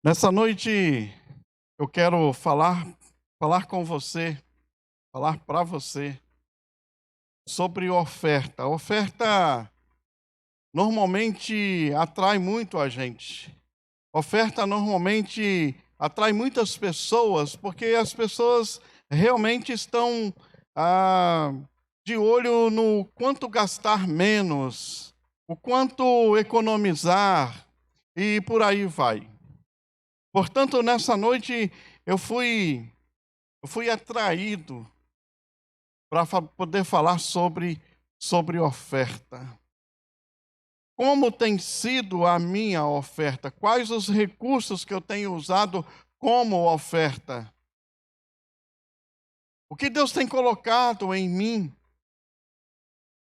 Nessa noite eu quero falar com você, falar para você sobre oferta. A oferta normalmente atrai muito a gente. Oferta normalmente atrai muitas pessoas, porque as pessoas realmente estão ah, de olho no quanto gastar menos, o quanto economizar e por aí vai. Portanto, nessa noite eu fui eu fui atraído para poder falar sobre oferta. Como tem sido a minha oferta? Quais os recursos que eu tenho usado como oferta? O que Deus tem colocado em mim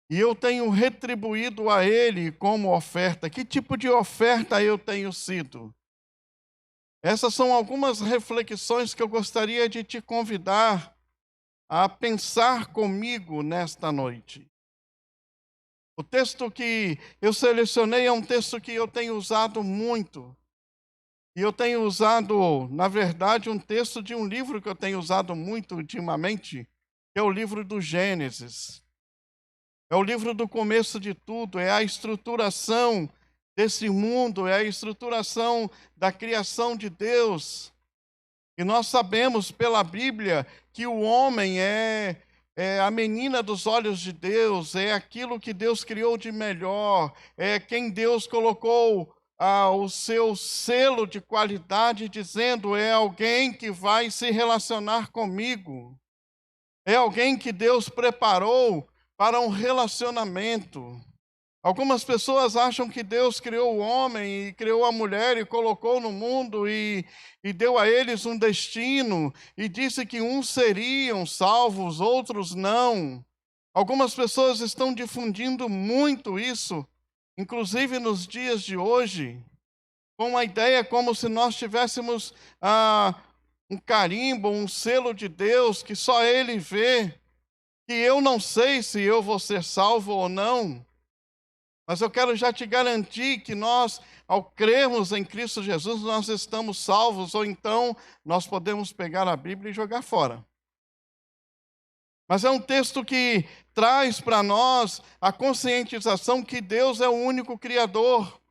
e eu tenho retribuído a Ele como oferta? Que tipo de oferta eu tenho sido? Essas são algumas reflexões que eu gostaria de te convidar a pensar comigo nesta noite. O texto que eu selecionei é um texto que eu tenho usado muito. E eu tenho usado, na verdade, um texto de um livro que eu tenho usado muito ultimamente, que é o livro do Gênesis. É o livro do começo de tudo, é a estruturação desse mundo, é a estruturação da criação de Deus. E nós sabemos pela Bíblia que o homem é a menina dos olhos de Deus, é aquilo que Deus criou de melhor, é quem Deus colocou o seu selo de qualidade, dizendo: é alguém que vai se relacionar comigo, é alguém que Deus preparou para um relacionamento. Algumas pessoas acham que Deus criou o homem e criou a mulher e colocou no mundo e deu a eles um destino e disse que uns seriam salvos, outros não. Algumas pessoas estão difundindo muito isso, inclusive nos dias de hoje, com a ideia como se nós tivéssemos um carimbo, um selo de Deus que só Ele vê, que eu não sei se eu vou ser salvo ou não. Mas eu quero já te garantir que nós, ao crermos em Cristo Jesus, nós estamos salvos, ou então nós podemos pegar a Bíblia e jogar fora. Mas é um texto que traz para nós a conscientização que Deus é o único Criador.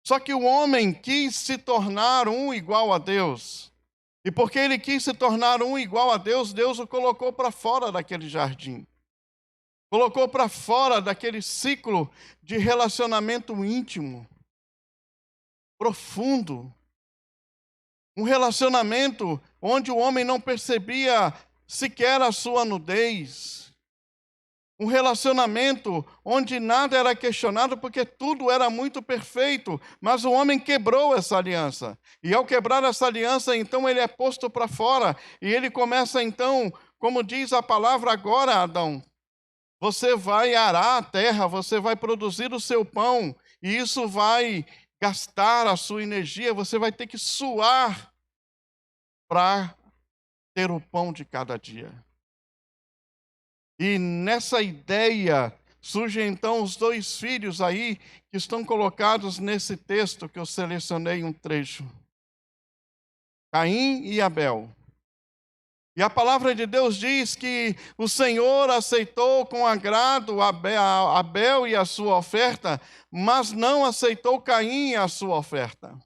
Só que o homem quis se tornar um igual a Deus. E porque ele quis se tornar um igual a Deus, Deus o colocou para fora daquele jardim. Colocou para fora daquele ciclo de relacionamento íntimo, profundo. Um relacionamento onde o homem não percebia sequer a sua nudez. Um relacionamento onde nada era questionado porque tudo era muito perfeito, mas o homem quebrou essa aliança. E ao quebrar essa aliança, então ele é posto para fora e ele começa então, como diz a palavra agora, Adão, você vai arar a terra, você vai produzir o seu pão, e isso vai gastar a sua energia, você vai ter que suar para ter o pão de cada dia. E nessa ideia surgem então os dois filhos aí que estão colocados nesse texto que eu selecionei um trecho: Caim e Abel. E a palavra de Deus diz que o Senhor aceitou com agrado Abel e a sua oferta, mas não aceitou Caim e a sua oferta.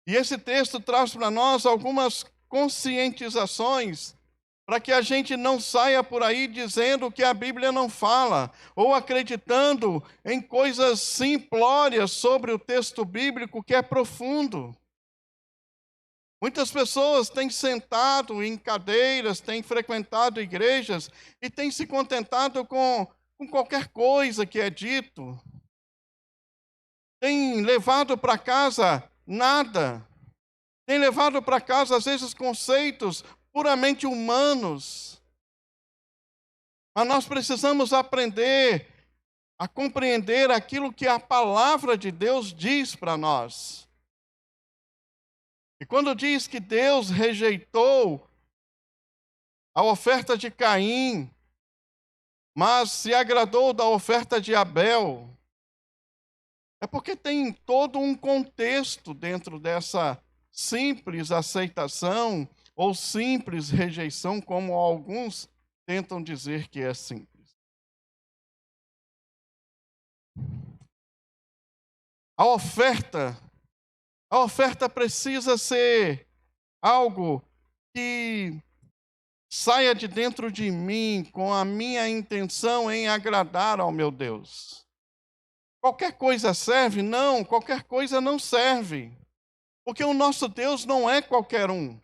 E esse texto traz para nós algumas conscientizações para que a gente não saia por aí dizendo que a Bíblia não fala, ou acreditando em coisas simplórias sobre o texto bíblico que é profundo. Muitas pessoas têm sentado em cadeiras, têm frequentado igrejas e têm se contentado com qualquer coisa que é dito. Têm levado para casa nada. Têm levado para casa, às vezes, conceitos puramente humanos. Mas nós precisamos aprender a compreender aquilo que a palavra de Deus diz para nós. E quando diz que Deus rejeitou a oferta de Caim, mas se agradou da oferta de Abel, É porque tem todo um contexto dentro dessa simples aceitação ou simples rejeição, como alguns tentam dizer que é simples. A oferta, a oferta precisa ser algo que saia de dentro de mim com a minha intenção em agradar ao meu Deus. Qualquer coisa serve? Não, qualquer coisa não serve. Porque o nosso Deus não é qualquer um.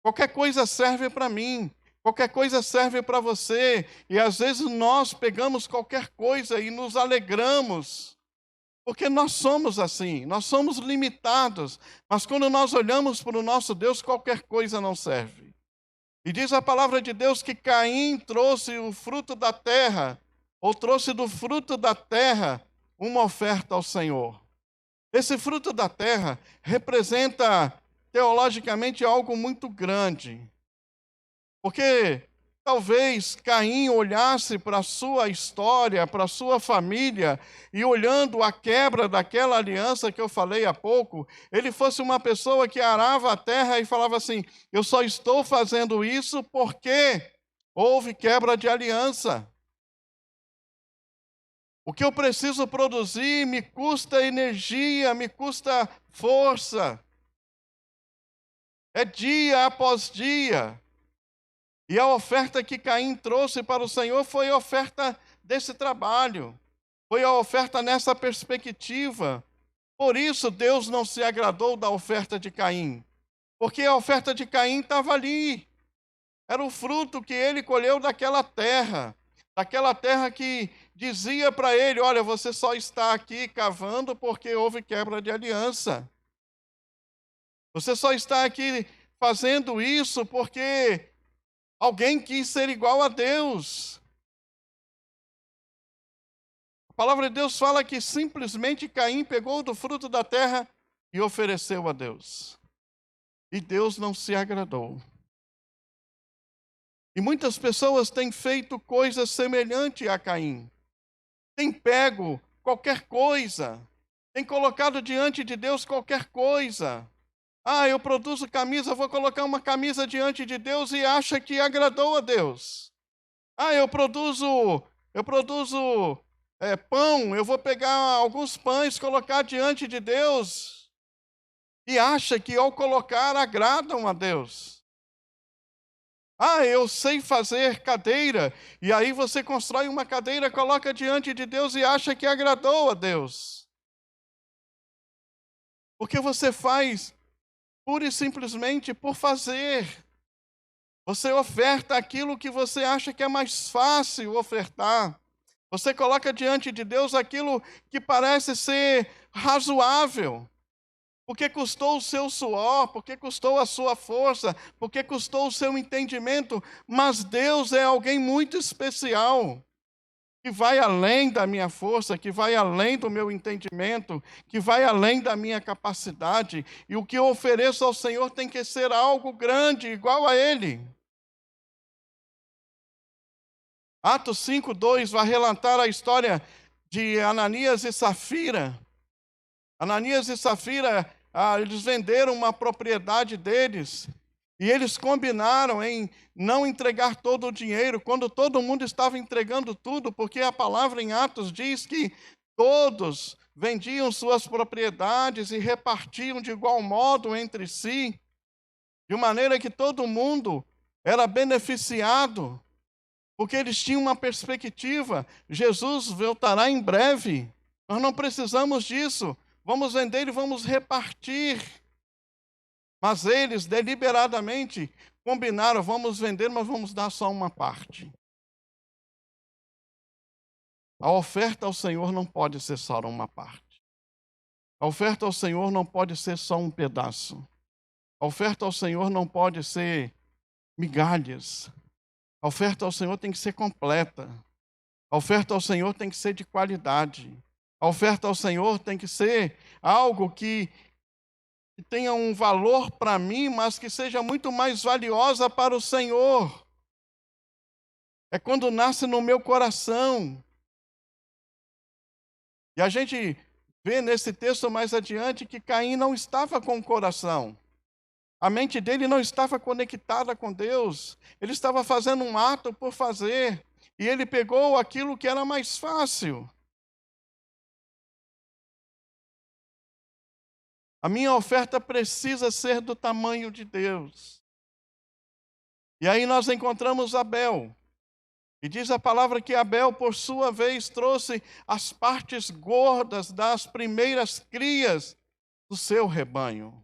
Qualquer coisa serve para mim, qualquer coisa serve para você. E às vezes nós pegamos qualquer coisa e nos alegramos, porque nós somos assim, nós somos limitados. Mas quando nós olhamos para o nosso Deus, qualquer coisa não serve. E diz a palavra de Deus que Caim trouxe o fruto da terra, ou trouxe do fruto da terra uma oferta ao Senhor. Esse fruto da terra representa teologicamente algo muito grande. Porque talvez Caim olhasse para a sua história, para a sua família, e olhando a quebra daquela aliança que eu falei há pouco, ele fosse uma pessoa que arava a terra e falava assim: eu só estou fazendo isso porque houve quebra de aliança. O que eu preciso produzir me custa energia, me custa força. É dia após dia. E a oferta que Caim trouxe para o Senhor foi a oferta desse trabalho. Foi a oferta nessa perspectiva. Por isso Deus não se agradou da oferta de Caim. Porque a oferta de Caim estava ali. Era o fruto que ele colheu daquela terra. Daquela terra que dizia para ele: olha, você só está aqui cavando porque houve quebra de aliança. Você só está aqui fazendo isso porque alguém quis ser igual a Deus. A palavra de Deus fala que simplesmente Caim pegou do fruto da terra e ofereceu a Deus. E Deus não se agradou. E muitas pessoas têm feito coisas semelhantes a Caim. Têm pego qualquer coisa, têm colocado diante de Deus qualquer coisa. Ah, eu produzo camisa, vou colocar uma camisa diante de Deus e acha que agradou a Deus. Ah, eu produzo pão, eu vou pegar alguns pães, colocar diante de Deus e acha que ao colocar agradam a Deus. Ah, eu sei fazer cadeira, e aí você constrói uma cadeira, coloca diante de Deus e acha que agradou a Deus. Porque você faz pura e simplesmente por fazer. Você oferta aquilo que você acha que é mais fácil ofertar. Você coloca diante de Deus aquilo que parece ser razoável. Porque custou o seu suor, porque custou a sua força, porque custou o seu entendimento. Mas Deus é alguém muito especial, que vai além da minha força, que vai além do meu entendimento, que vai além da minha capacidade. E o que eu ofereço ao Senhor tem que ser algo grande, igual a Ele. Atos 5:2 vai relatar a história de Ananias e Safira. Ananias e Safira, eles venderam uma propriedade deles e eles combinaram em não entregar todo o dinheiro, quando todo mundo estava entregando tudo, porque a palavra em Atos diz que todos vendiam suas propriedades e repartiam de igual modo entre si, de maneira que todo mundo era beneficiado. Porque eles tinham uma perspectiva: Jesus voltará em breve, nós não precisamos disso, vamos vender e vamos repartir. Mas eles deliberadamente combinaram: vamos vender, mas vamos dar só uma parte. A oferta ao Senhor não pode ser só uma parte. A oferta ao Senhor não pode ser só um pedaço. A oferta ao Senhor não pode ser migalhas. A oferta ao Senhor tem que ser completa. A oferta ao Senhor tem que ser de qualidade. A oferta ao Senhor tem que ser algo que tenha um valor para mim, mas que seja muito mais valiosa para o Senhor. É quando nasce no meu coração. E a gente vê nesse texto mais adiante que Caim não estava com o coração. A mente dele não estava conectada com Deus. Ele estava fazendo um ato por fazer. E ele pegou aquilo que era mais fácil. A minha oferta precisa ser do tamanho de Deus. E aí nós encontramos Abel. E diz a palavra que Abel, por sua vez, trouxe as partes gordas das primeiras crias do seu rebanho.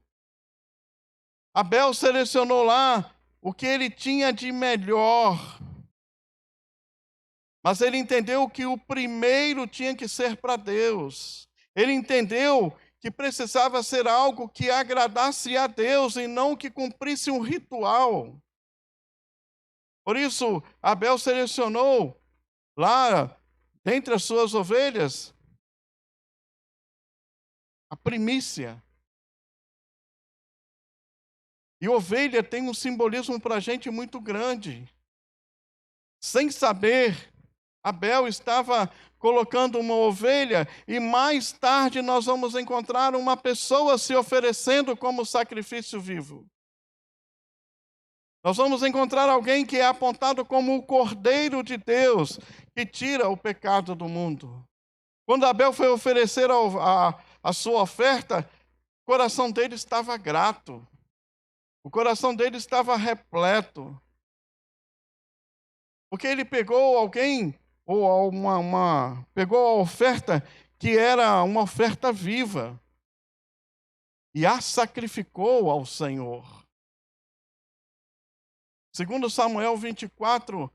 Abel selecionou lá o que ele tinha de melhor. Mas ele entendeu que o primeiro tinha que ser para Deus. Ele entendeu que precisava ser algo que agradasse a Deus e não que cumprisse um ritual. Por isso, Abel selecionou lá, dentre as suas ovelhas, a primícia. E ovelha tem um simbolismo para a gente muito grande. Sem saber, Abel estava colocando uma ovelha e mais tarde nós vamos encontrar uma pessoa se oferecendo como sacrifício vivo. Nós vamos encontrar alguém que é apontado como o Cordeiro de Deus, que tira o pecado do mundo. Quando Abel foi oferecer a sua oferta, o coração dele estava grato. O coração dele estava repleto. Porque ele pegou alguém, ou pegou a oferta que era uma oferta viva, e a sacrificou ao Senhor. Segundo Samuel 24,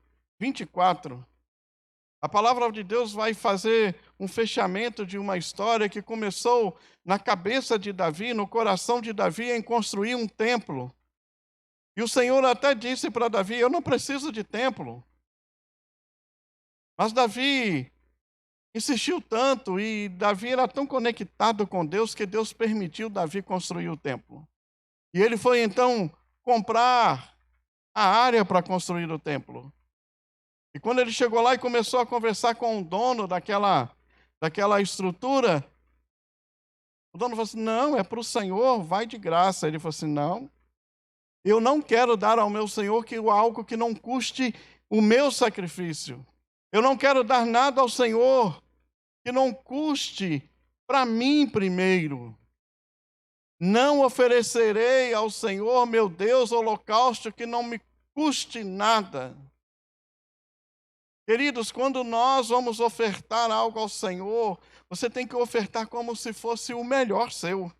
a palavra de Deus vai fazer um fechamento de uma história que começou na cabeça de Davi, no coração de Davi, em construir um templo. E o Senhor até disse para Davi: eu não preciso de templo. Mas Davi insistiu tanto, e Davi era tão conectado com Deus, que Deus permitiu Davi construir o templo. E ele foi então comprar a área para construir o templo. E quando ele chegou lá e começou a conversar com o dono daquela estrutura, o dono falou assim: não, é para o Senhor, vai de graça. Ele falou assim: não, eu não quero dar ao meu Senhor algo que não custe o meu sacrifício. Eu não quero dar nada ao Senhor que não custe para mim primeiro. Não oferecerei ao Senhor, meu Deus, holocausto que não me custe nada. Queridos, quando nós vamos ofertar algo ao Senhor, você tem que ofertar como se fosse o melhor seu.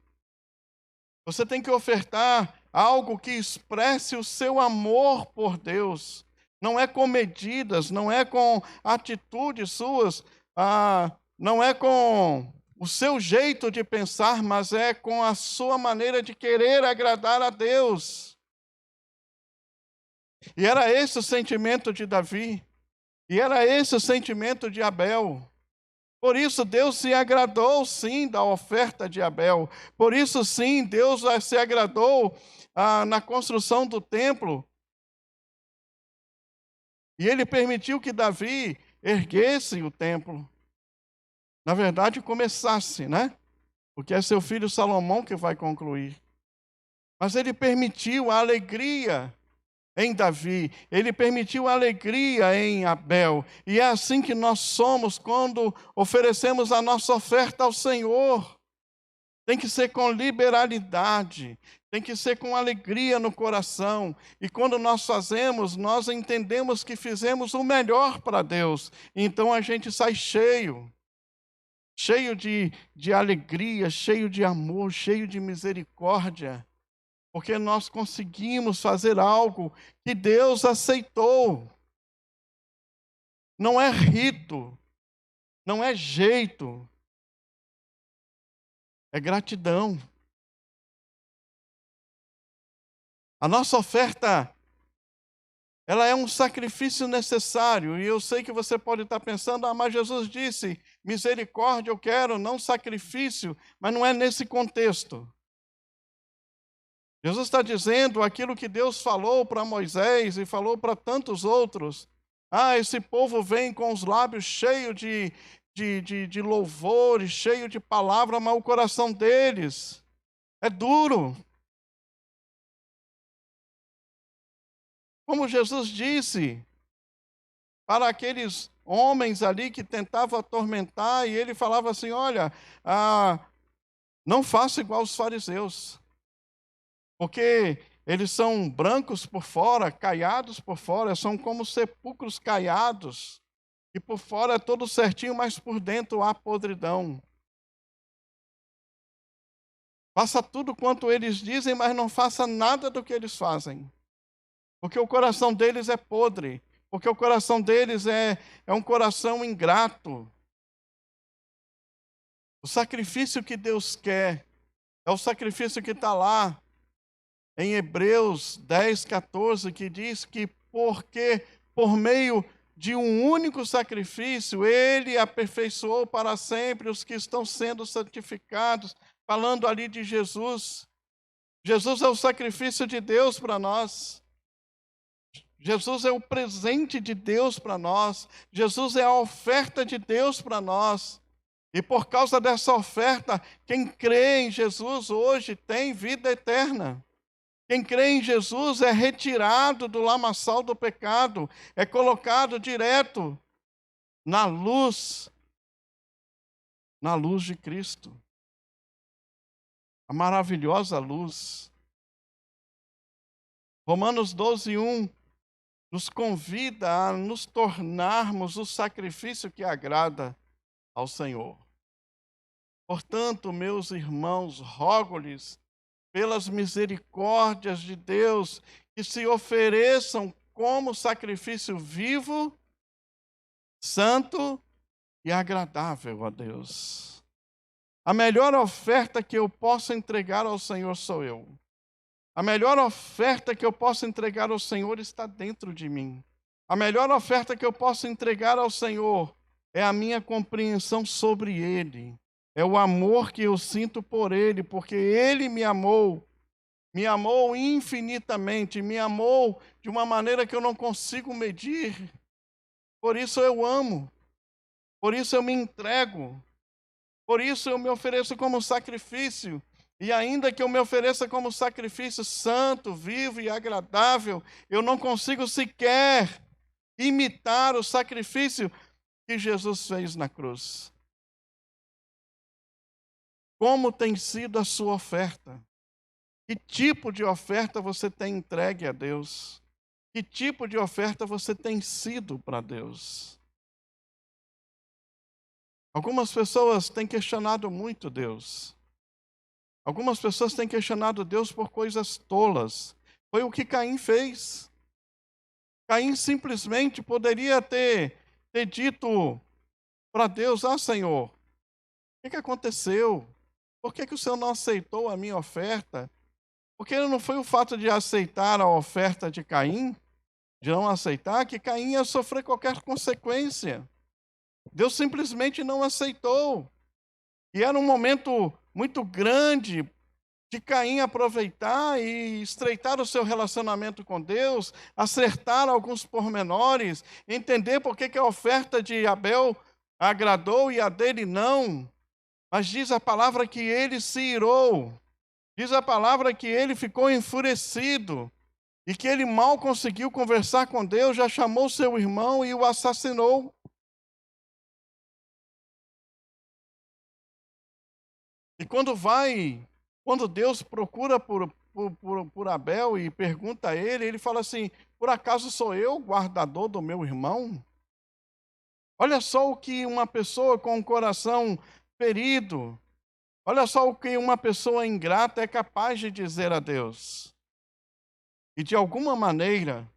Você tem que ofertar algo que expresse o seu amor por Deus. Não é com medidas, não é com atitudes suas, não é com o seu jeito de pensar, mas é com a sua maneira de querer agradar a Deus. E era esse o sentimento de Davi. E era esse o sentimento de Abel. Por isso Deus se agradou sim da oferta de Abel. Por isso sim Deus se agradou na construção do templo. E ele permitiu que Davi erguesse o templo. Na verdade, começasse, né? Porque é seu filho Salomão que vai concluir. Mas ele permitiu a alegria em Davi, ele permitiu a alegria em Abel. E é assim que nós somos quando oferecemos a nossa oferta ao Senhor. Tem que ser com liberalidade, tem que ser com alegria no coração. E quando nós fazemos, nós entendemos que fizemos o melhor para Deus. Então a gente sai cheio de alegria, cheio de amor, cheio de misericórdia. Porque nós conseguimos fazer algo que Deus aceitou. Não é rito, não é jeito, é gratidão. A nossa oferta, ela é um sacrifício necessário. E eu sei que você pode estar pensando: mas Jesus disse, misericórdia eu quero, não sacrifício. Mas não é nesse contexto. Jesus está dizendo aquilo que Deus falou para Moisés e falou para tantos outros. Esse povo vem com os lábios cheios de louvores, cheio de palavra, mas o coração deles é duro. Como Jesus disse para aqueles homens ali que tentavam atormentar, e ele falava assim: olha, não faça igual os fariseus, porque eles são brancos por fora, caiados por fora, são como sepulcros caiados, e por fora é todo certinho, mas por dentro há podridão. Faça tudo quanto eles dizem, mas não faça nada do que eles fazem, porque o coração deles é podre, porque o coração deles é um coração ingrato. O sacrifício que Deus quer é o sacrifício que está lá em Hebreus 10, 14, que diz que porque por meio de um único sacrifício, ele aperfeiçoou para sempre os que estão sendo santificados, falando ali de Jesus. Jesus é o sacrifício de Deus para nós. Jesus é o presente de Deus para nós. Jesus é a oferta de Deus para nós. E por causa dessa oferta, quem crê em Jesus hoje tem vida eterna. Quem crê em Jesus é retirado do lamaçal do pecado, é colocado direto na luz de Cristo. A maravilhosa luz. Romanos 12, 1 nos convida a nos tornarmos o sacrifício que agrada ao Senhor. Portanto, meus irmãos, rogo-lhes, pelas misericórdias de Deus, que se ofereçam como sacrifício vivo, santo e agradável a Deus. A melhor oferta que eu posso entregar ao Senhor sou eu. A melhor oferta que eu posso entregar ao Senhor está dentro de mim. A melhor oferta que eu posso entregar ao Senhor é a minha compreensão sobre Ele. É o amor que eu sinto por Ele, porque Ele me amou infinitamente, me amou de uma maneira que eu não consigo medir. Por isso eu amo, por isso eu me entrego, por isso eu me ofereço como sacrifício. E ainda que eu me ofereça como sacrifício santo, vivo e agradável, eu não consigo sequer imitar o sacrifício que Jesus fez na cruz. Como tem sido a sua oferta? Que tipo de oferta você tem entregue a Deus? Que tipo de oferta você tem sido para Deus? Algumas pessoas têm questionado muito Deus. Algumas pessoas têm questionado Deus por coisas tolas. Foi o que Caim fez. Caim simplesmente poderia ter dito para Deus: Senhor, o que aconteceu? Por que o Senhor não aceitou a minha oferta? Porque não foi o fato de aceitar a oferta de Caim, de não aceitar, que Caim ia sofrer qualquer consequência. Deus simplesmente não aceitou. E era um momento muito grande de Caim aproveitar e estreitar o seu relacionamento com Deus, acertar alguns pormenores, entender por que a oferta de Abel agradou e a dele não. Mas diz a palavra que ele se irou. Diz a palavra que ele ficou enfurecido e que ele mal conseguiu conversar com Deus, já chamou seu irmão e o assassinou. E quando Deus procura por Abel e pergunta a ele, ele fala assim: por acaso sou eu o guardador do meu irmão? Olha só o que uma pessoa com o coração ferido, olha só o que uma pessoa ingrata é capaz de dizer a Deus. E de alguma maneira,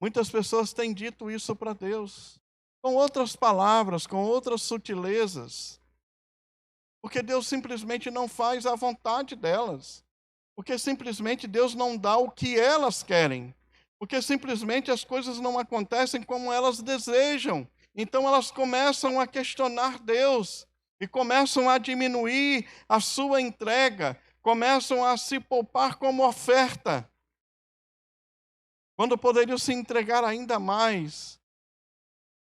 muitas pessoas têm dito isso para Deus, com outras palavras, com outras sutilezas, porque Deus simplesmente não faz a vontade delas, porque simplesmente Deus não dá o que elas querem, porque simplesmente as coisas não acontecem como elas desejam. Então elas começam a questionar Deus e começam a diminuir a sua entrega, começam a se poupar como oferta, quando poderiam se entregar ainda mais.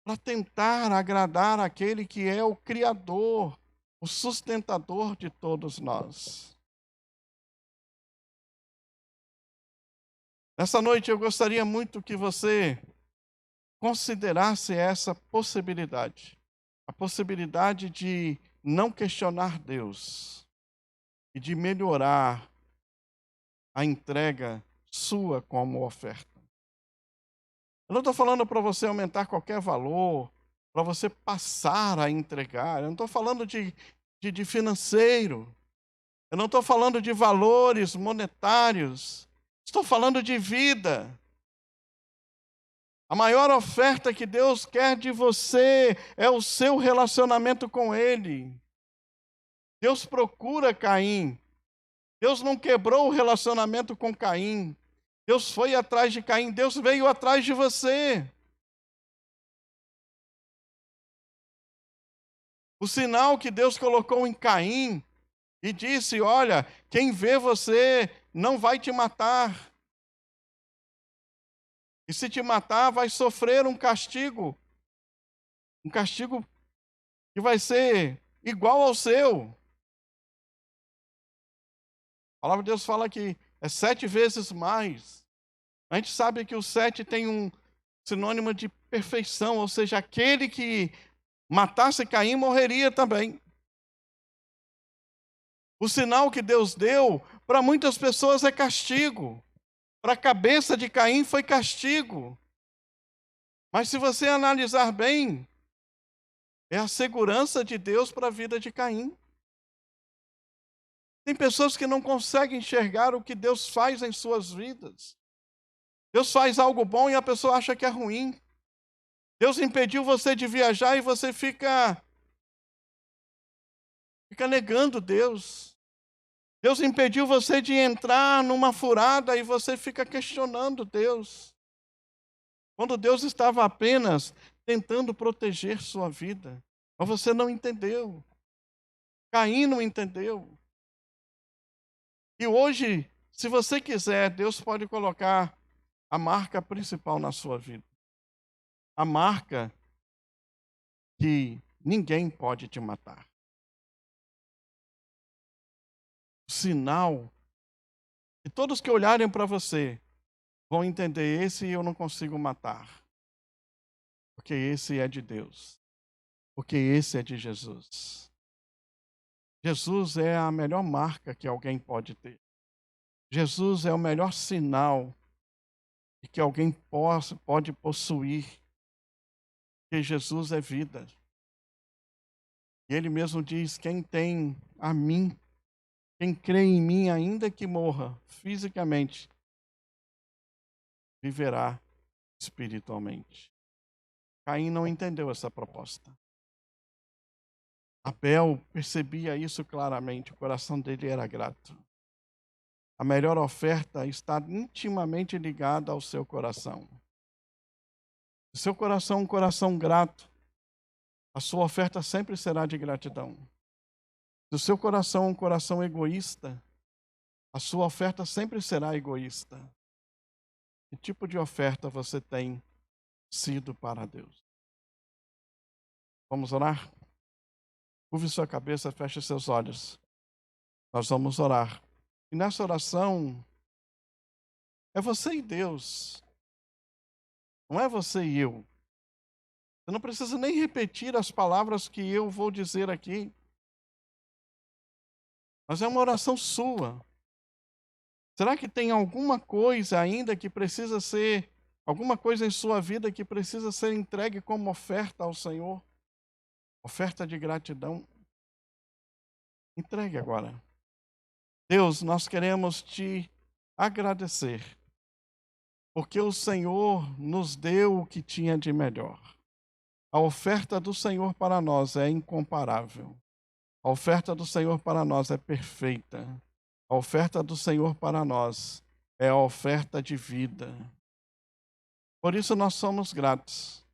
para tentar agradar aquele que é o Criador, o sustentador de todos nós. Nessa noite eu gostaria muito que você considerasse essa possibilidade, a possibilidade de não questionar Deus e de melhorar a entrega sua como oferta. Eu não estou falando para você aumentar qualquer valor, para você passar a entregar. Eu não estou falando de financeiro. Eu não estou falando de valores monetários. Estou falando de vida. A maior oferta que Deus quer de você é o seu relacionamento com Ele. Deus procura Caim. Deus não quebrou o relacionamento com Caim. Deus foi atrás de Caim. Deus veio atrás de você. O sinal que Deus colocou em Caim e disse: olha, quem vê você não vai te matar. E se te matar, vai sofrer um castigo que vai ser igual ao seu. A palavra de Deus fala que é 7 vezes mais. A gente sabe que o 7 tem um sinônimo de perfeição, ou seja, aquele que matasse Caim morreria também. O sinal que Deus deu para muitas pessoas é castigo. Para a cabeça de Caim foi castigo. Mas se você analisar bem, é a segurança de Deus para a vida de Caim. Tem pessoas que não conseguem enxergar o que Deus faz em suas vidas. Deus faz algo bom e a pessoa acha que é ruim. Deus impediu você de viajar e você fica negando Deus. Deus impediu você de entrar numa furada e você fica questionando Deus. Quando Deus estava apenas tentando proteger sua vida. Mas você não entendeu. Caim não entendeu. E hoje, se você quiser, Deus pode colocar a marca principal na sua vida. A marca que ninguém pode te matar. O sinal que todos que olharem para você vão entender: esse eu não consigo matar. Porque esse é de Deus. Porque esse é de Jesus. Jesus é a melhor marca que alguém pode ter. Jesus é o melhor sinal de que alguém pode possuir. Porque Jesus é vida. E Ele mesmo diz: quem tem a mim, quem crê em mim, ainda que morra fisicamente, viverá espiritualmente. Caim não entendeu essa proposta. Abel percebia isso claramente, o coração dele era grato. A melhor oferta está intimamente ligada ao seu coração. Se seu coração é um coração grato, a sua oferta sempre será de gratidão. Se o seu coração é um coração egoísta, a sua oferta sempre será egoísta. Que tipo de oferta você tem sido para Deus? Vamos orar? Curve sua cabeça, feche seus olhos. Nós vamos orar. E nessa oração, é você e Deus. Não é você e eu. Você não precisa nem repetir as palavras que eu vou dizer aqui. Mas é uma oração sua. Será que tem alguma coisa ainda que precisa ser, alguma coisa em sua vida que precisa ser entregue como oferta ao Senhor? Oferta de gratidão. Entregue agora. Deus, nós queremos te agradecer, porque o Senhor nos deu o que tinha de melhor. A oferta do Senhor para nós é incomparável. A oferta do Senhor para nós é perfeita. A oferta do Senhor para nós é a oferta de vida. Por isso nós somos gratos.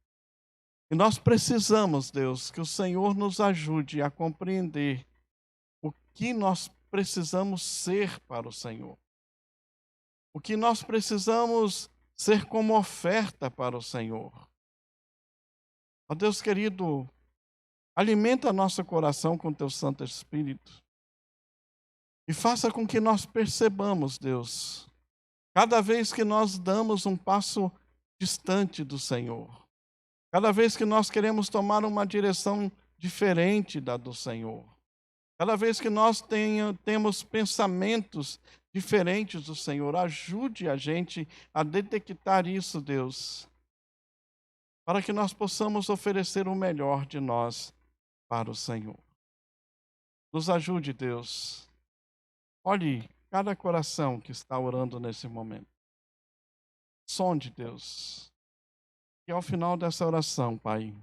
E nós precisamos, Deus, que o Senhor nos ajude a compreender o que nós precisamos ser para o Senhor. O que nós precisamos ser como oferta para o Senhor. Ó Deus querido, alimenta nosso coração com teu Santo Espírito e faça com que nós percebamos, Deus, cada vez que nós damos um passo distante do Senhor, cada vez que nós queremos tomar uma direção diferente da do Senhor, cada vez que nós temos pensamentos diferentes do Senhor, ajude a gente a detectar isso, Deus, para que nós possamos oferecer o melhor de nós para o Senhor. Nos ajude, Deus. Olhe cada coração que está orando nesse momento. Sonde, Deus. Que ao final dessa oração, Pai,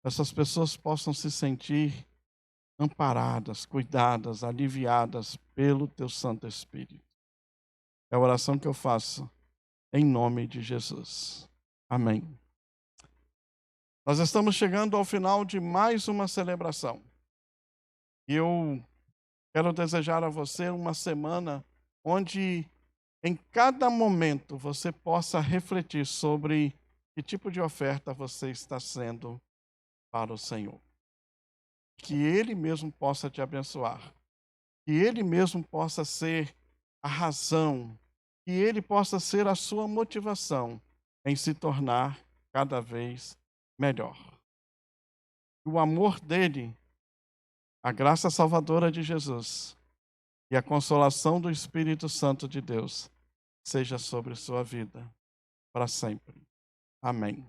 essas pessoas possam se sentir amparadas, cuidadas, aliviadas pelo teu Santo Espírito. É a oração que eu faço em nome de Jesus. Amém. Nós estamos chegando ao final de mais uma celebração. E eu quero desejar a você uma semana onde em cada momento você possa refletir sobre que tipo de oferta você está sendo para o Senhor. Que Ele mesmo possa te abençoar. Que Ele mesmo possa ser a razão. Que Ele possa ser a sua motivação em se tornar cada vez melhor. O amor dele, a graça salvadora de Jesus e a consolação do Espírito Santo de Deus seja sobre sua vida para sempre. Amém.